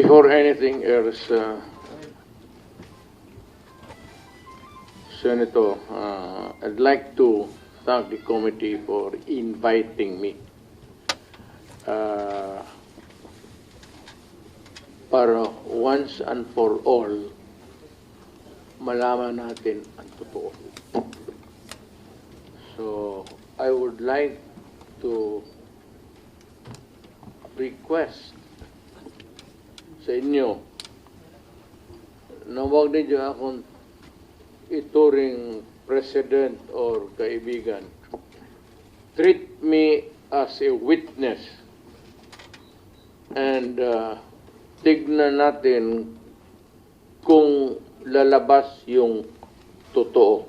Before anything else, Senator, I'd like to thank the committee for inviting me para once and for all malaman natin ang totoo. So, I would like to request sa inyo na huwag ninyo akong ituring president or kaibigan. Treat me as a witness and tignan natin kung lalabas yung totoo.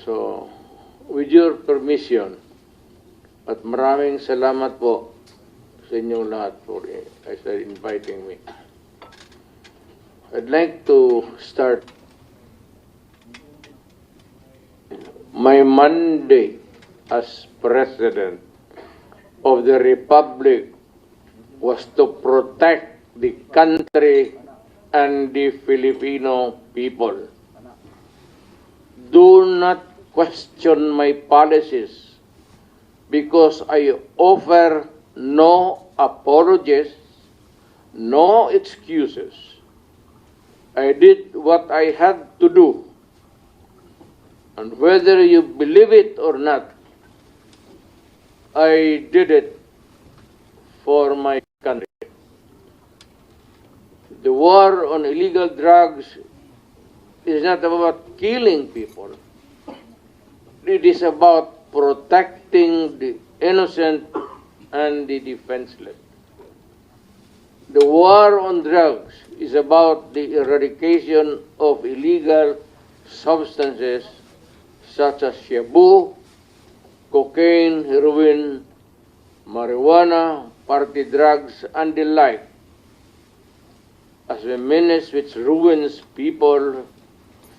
So, with your permission, at maraming salamat po sa inyong lahat for inviting me. I'd like to start my mandate as President of the Republic was to protect the country and the Filipino people. Do not question my policies because I offer no apologies, no excuses. I did what I had to do. And whether you believe it or not, I did it for my country. The war on illegal drugs is not about killing people. It is about protecting the innocent and the defenseless. The war on drugs is about the eradication of illegal substances such as shabu, cocaine, heroin, marijuana, party drugs, and the like, as a menace which ruins people,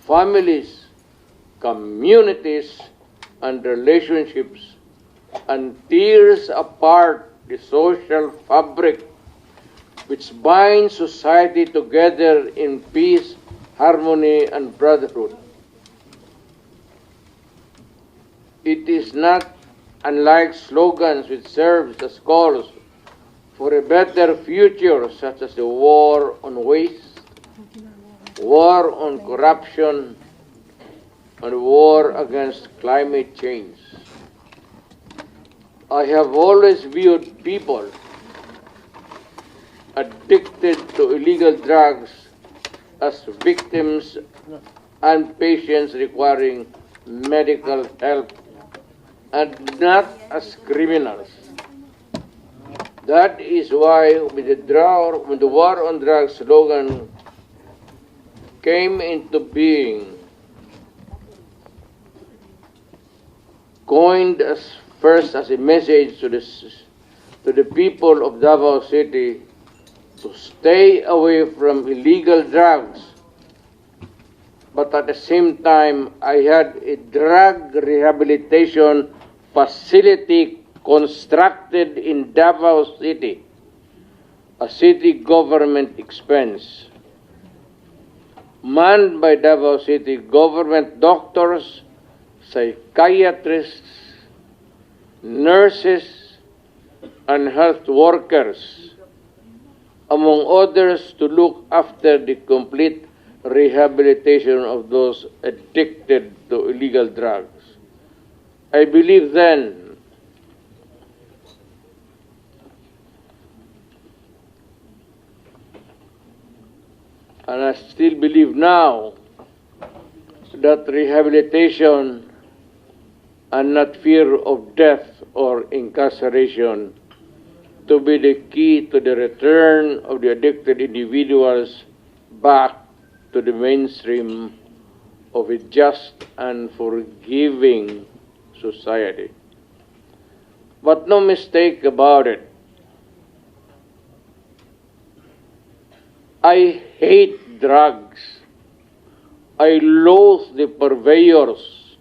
families, communities, and relationships, and tears apart the social fabric which binds society together in peace, harmony, and brotherhood. It is not unlike slogans which serve as calls for a better future, such as the war on waste, war on corruption, and war against climate change. I have always viewed people addicted to illegal drugs as victims and patients requiring medical help and not as criminals. That is why when the war on drugs slogan came into being, coined first as a message to the people of Davao City to stay away from illegal drugs. But at the same time, I had a drug rehabilitation facility constructed in Davao City, a city government expense, manned by Davao City government doctors, psychiatrists, nurses, and health workers, among others, to look after the complete rehabilitation of those addicted to illegal drugs. I believe then and I still believe now that rehabilitation and not fear of death or incarceration to be the key to the return of the addicted individuals back to the mainstream of a just and forgiving society. But no mistake about it, I hate drugs. I loathe the purveyors,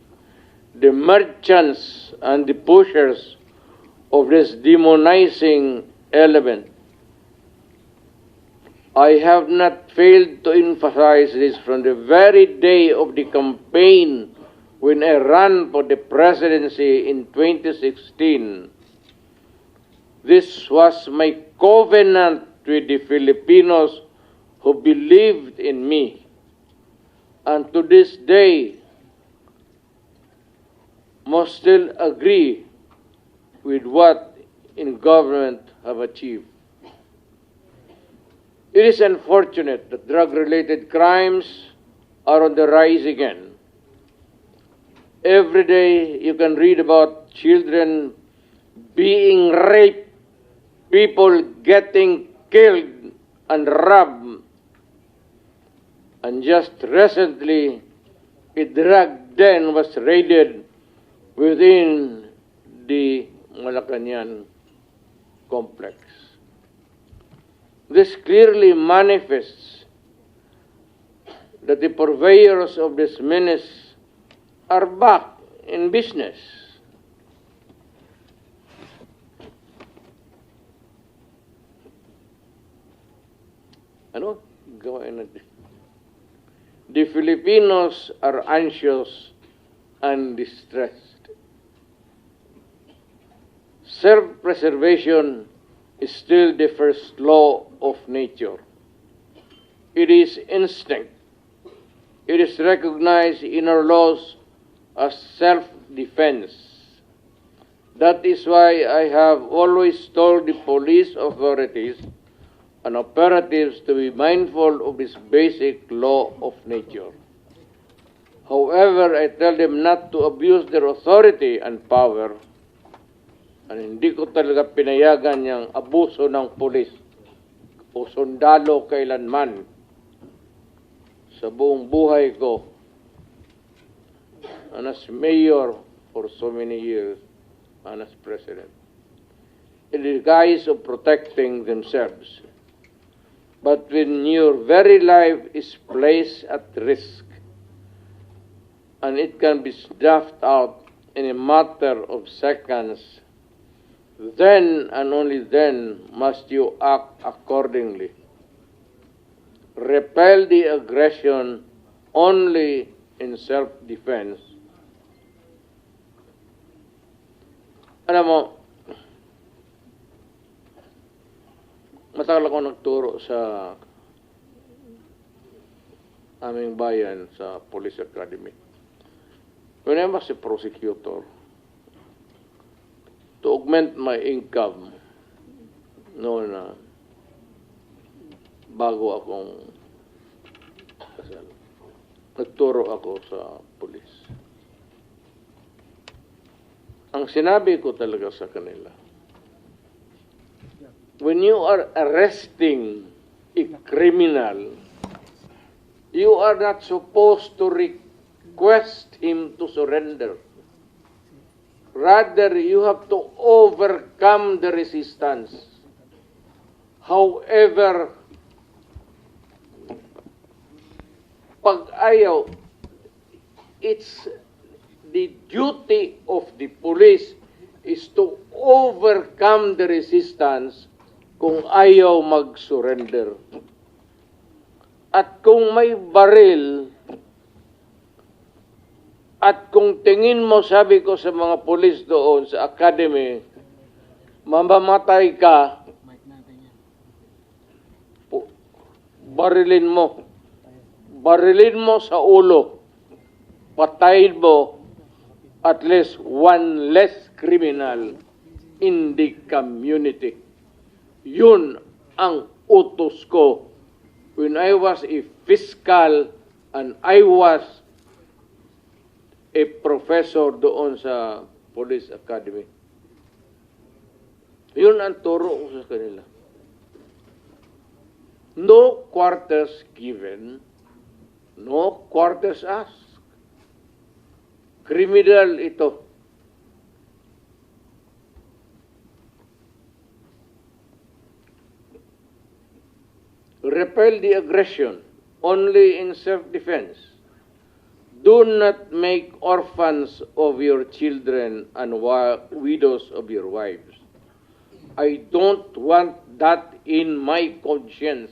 the merchants, and the pushers of this demonizing element. I have not failed to emphasize this from the very day of the campaign when I ran for the presidency in 2016. This was my covenant with the Filipinos who believed in me. And to this day, must still agree with what in government have achieved. It is unfortunate that drug-related crimes are on the rise again. Every day you can read about children being raped, people getting killed and robbed. And just recently, a drug den was raided within the Malacanang complex. This clearly manifests that the purveyors of this menace are back in business. Ano? Gawain natin. The Filipinos are anxious and distressed. Self-preservation is still the first law of nature. It is instinct. It is recognized in our laws as self-defense. That is why I have always told the police authorities and operatives to be mindful of this basic law of nature. However, I tell them not to abuse their authority and power, and hindi ko talaga pinayagan yung abuso ng pulis o sundalo kailanman sa buong buhay ko and as mayor for so many years and as president. In the guise of protecting themselves. But when your very life is placed at risk, and it can be snuffed out in a matter of seconds, then and only then must you act accordingly. Repel the aggression only in self-defense. Alam mo, matagal ako nagturo sa aming bayan sa Police Academy. When I was a prosecutor, to augment my income, noon na bago akong kasal, nagturo ako sa police. Ang sinabi ko talaga sa kanila, when you are arresting a criminal, you are not supposed to request him to surrender. Rather, you have to overcome the resistance. However, pag ayaw, it's the duty of the police is to overcome the resistance kung ayaw mag-surrender. At kung may baril, at kung tingin mo, sabi ko sa mga pulis doon sa academy, mamamatay ka, barilin mo. Barilin mo sa ulo. Patayin mo at least one less criminal in the community. Yun ang utos ko when I was a fiscal and I was a professor doon sa Police Academy. Yun ang turo ko sa kanila. No quarters given, no quarters asked. Criminal ito. Repel the aggression only in self-defense. Do not make orphans of your children and widows of your wives. I don't want that in my conscience.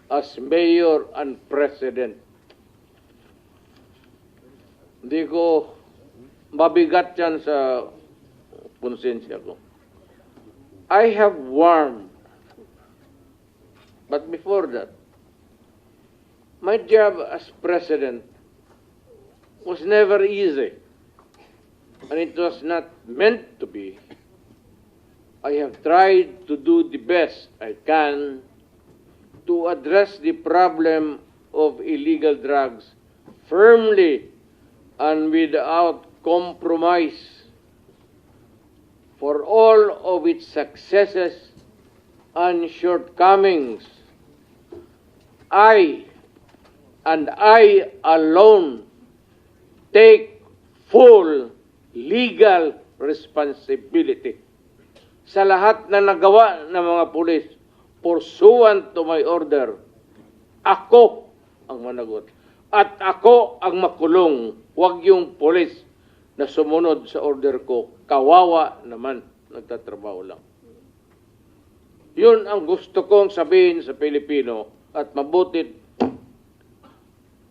as mayor and president. Hindi ko mabigat yan sa konsensya ko. I have warned, but before that, my job as president was never easy, and it was not meant to be. I have tried to do the best I can to address the problem of illegal drugs firmly and without compromise. For all of its successes and shortcomings, I alone take full legal responsibility sa lahat na nagawa ng mga pulis pursuant to my order. Ako ang managot. At ako ang makulong. Huwag yung pulis na sumunod sa order ko. Kawawa naman. Nagtatrabaho lang. Yun ang gusto kong sabihin sa Pilipino at mabutit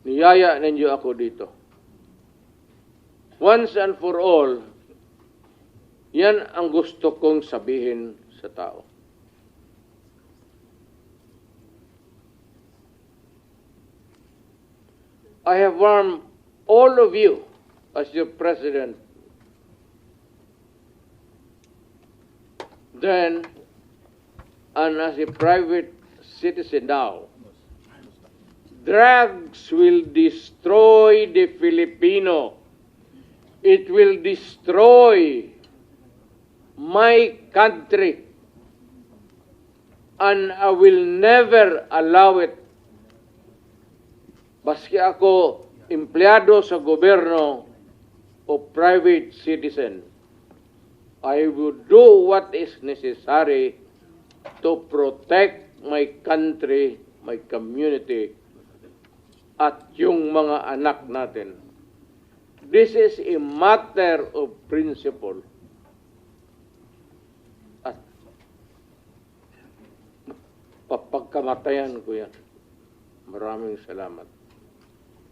niyaya ninyo ako dito. Once and for all, yan ang gusto kong sabihin sa tao. I have warned all of you as your president then and as a private citizen now. Drugs will destroy the Filipino. It will destroy my country. And I will never allow it. Baski ako empleyado sa gobyerno o private citizen, I would do what is necessary to protect my country, my community, at yung mga anak natin. This is a matter of principle. At papagkamatayan ko yan. Maraming salamat.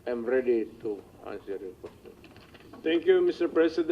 I'm ready to answer your question. Thank you, Mr. President.